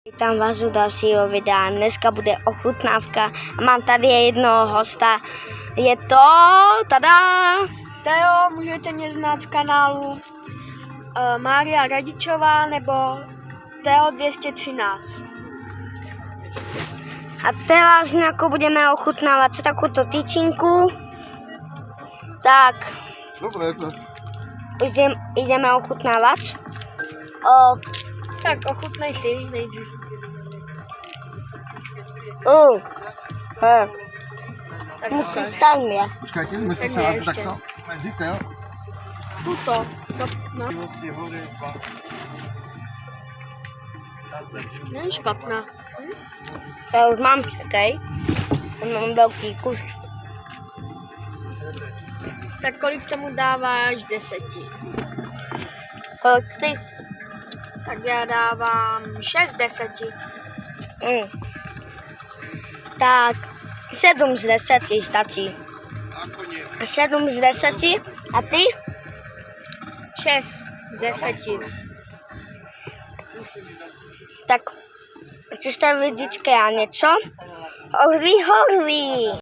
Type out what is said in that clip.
Vítám vás u dalšího videa. Dneska bude ochutnávka a mám tady jednoho hosta. Je to... Tada! Teo, můžete mě znát z kanálu Mária Radičová nebo Teo 213. A teraz nějakou budeme ochutnávat takovou tyčinku. Tak, Dobre, to. ideme ochutnávat. Tak ochutnej ty nejdřív. Musí stát mě. Počkajte, sme si Tak sa nie, na to ešte. takto medzi Teo. Tuto. No. Není špatná. Já už mám, čekaj. Mám velký kus. Tak kolik tomu dáváš 10? Kolik ty? Tak já dávám 6 10. Tak, 7 z 10 stačí. 7 z 10. A ty? 6 z 10. Tak, či jste vidičky a něco? Horví.